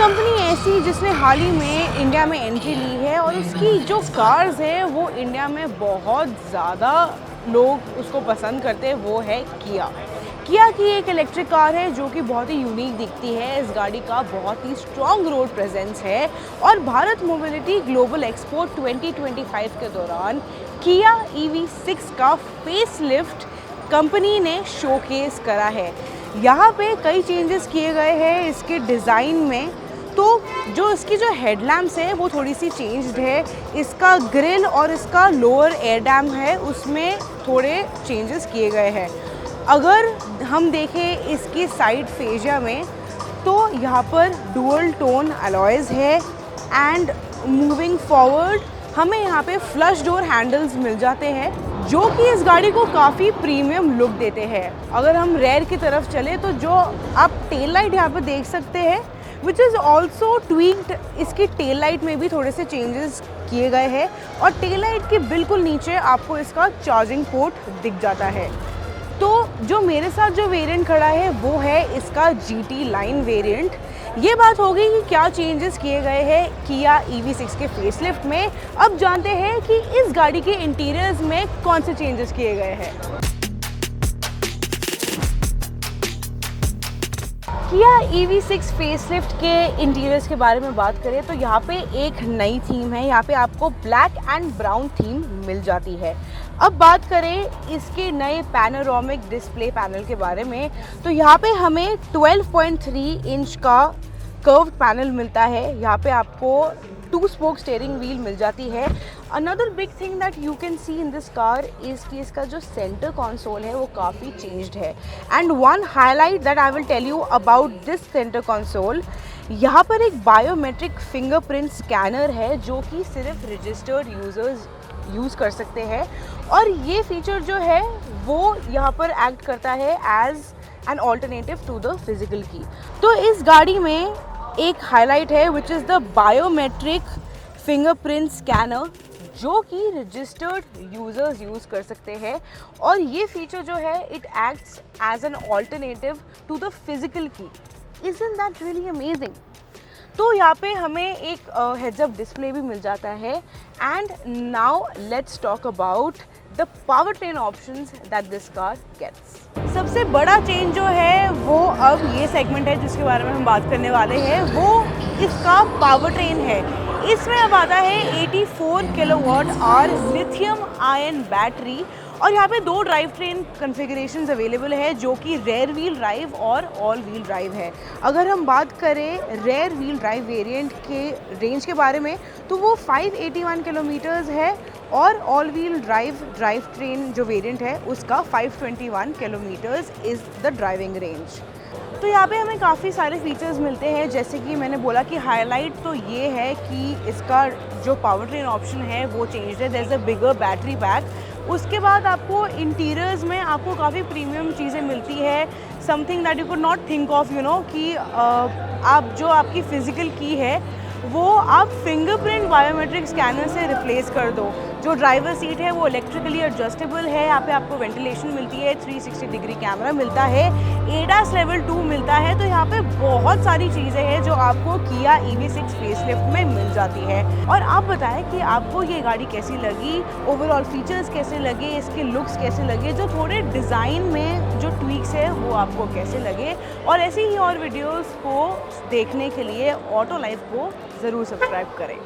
Company ऐसी जिसने हाल ही में इंडिया में एंट्री ली है और उसकी जो कार्स है वो इंडिया में बहुत ज़्यादा लोग उसको पसंद करते हैं, वो है किया। किया की एक इलेक्ट्रिक कार है जो कि बहुत ही यूनिक दिखती है। इस गाड़ी का बहुत ही स्ट्रॉन्ग रोड प्रेजेंस है और भारत मोबिलिटी ग्लोबल एक्सपो 2025 के दौरान किया EV6 का फेसलिफ्ट कंपनी ने शोकेस करा है। यहाँ पे कई चेंजेस किए गए हैं इसके डिज़ाइन में। तो जो इसकी जो हेडलैम्प्स है वो थोड़ी सी चेंज्ड है। इसका ग्रिल और इसका लोअर एयर डैम है उसमें थोड़े चेंजेस किए गए हैं। अगर हम देखें इसकी साइड फेजिया में तो यहाँ पर डुअल टोन अलॉयज़ है एंड मूविंग फॉरवर्ड हमें यहाँ पे फ्लश डोर हैंडल्स मिल जाते हैं जो कि इस गाड़ी को काफ़ी प्रीमियम लुक देते हैं। अगर हम रेयर की तरफ चले तो जो आप टेल लाइट यहाँ पे देख सकते हैं विच इज़ ऑल्सो ट्वीक्ड, इसकी टेल लाइट में भी थोड़े से चेंजेस किए गए हैं और टेल लाइट के बिल्कुल नीचे आपको इसका चार्जिंग पोर्ट दिख जाता है। तो जो मेरे साथ जो वेरिएंट खड़ा है वो है इसका GT लाइन वेरिएंट। ये बात हो गई कि क्या चेंजेस किए गए हैं किया EV6 के फेसलिफ्ट में। अब जानते हैं कि इस गाड़ी के इंटीरियर्स में कौन से चेंजेस किए गए हैं। किया EV6 फेसलिफ्ट के इंटीरियर्स के बारे में बात करें तो यहाँ पे एक नई थीम है। यहाँ पे आपको ब्लैक एंड ब्राउन थीम मिल जाती है। अब बात करें इसके नए पैनोरामिक डिस्प्ले पैनल के बारे में तो यहाँ पे हमें 12.3 इंच का कर्व्ड पैनल मिलता है। यहाँ पे आपको 2 स्पोक स्टीयरिंग व्हील मिल जाती है। Another big thing that you can see in this car is कि इसका जो सेंटर कंसोल है वो काफ़ी चेंज्ड है। And one highlight that I will tell you about this centre console, यहाँ पर एक बायोमेट्रिक फिंगरप्रिंट स्कैनर है जो कि सिर्फ रजिस्टर्ड यूज़र्स यूज़ कर सकते हैं और ये फीचर जो है वो यहाँ पर एक्ट करता है as an alternative to the physical key. तो इस गाड़ी में एक हाईलाइट है which is the biometric fingerprint scanner जो कि रजिस्टर्ड यूज़र्स यूज़ कर सकते हैं और ये फीचर जो है it acts as an alternative to the physical की। Isn't that really amazing? तो यहाँ पे हमें एक हेड्स अप डिस्प्ले भी मिल जाता है। And now let's talk about the power train options that this car gets. सबसे बड़ा चेंज जो है वो अब ये सेगमेंट है जिसके बारे में हम बात करने वाले हैं, वो इसका पावर ट्रेन है। इसमें अब आता है 84 kilowatt hour lithium ion battery और यहाँ पे 2 ड्राइव ट्रेन कन्फिगरेशंस अवेलेबल है जो कि रेयर व्हील ड्राइव और ऑल व्हील ड्राइव है। अगर हम बात करें रेयर व्हील ड्राइव वेरिएंट के रेंज के बारे में तो वो 581 किलोमीटर्स है और ऑल व्हील ड्राइव ट्रेन जो वेरिएंट है उसका 521 kilometres is the driving range. तो यहाँ पे हमें काफ़ी सारे फीचर्स मिलते हैं, जैसे कि मैंने बोला कि हाईलाइट तो ये है कि इसका जो पावर ट्रेन ऑप्शन है वो चेंज है। There is a bigger battery pack. उसके बाद आपको इंटीरियर्स में आपको काफ़ी प्रीमियम चीज़ें मिलती है, something that you could not think of कि आप जो आपकी फ़िज़िकल की है वो आप फिंगरप्रिंट बायोमेट्रिक स्कैनर से रिप्लेस कर दो। जो ड्राइवर सीट है वो इलेक्ट्रिकली एडजस्टेबल है। यहाँ पे आपको वेंटिलेशन मिलती है, 360 डिग्री कैमरा मिलता है, ADAS लेवल 2 मिलता है। तो यहाँ पे बहुत सारी चीज़ें हैं जो आपको किया EV6 फेसलिफ्ट में मिल जाती है। और आप बताएं कि आपको ये गाड़ी कैसी लगी, ओवरऑल फीचर्स कैसे लगे, इसके लुक्स कैसे लगे, जो थोड़े डिज़ाइन में जो ट्वीक्स है वो आपको कैसे लगे। और ऐसी ही और वीडियोज़ को देखने के लिए ऑटो लाइफ को ज़रूर सब्सक्राइब करें।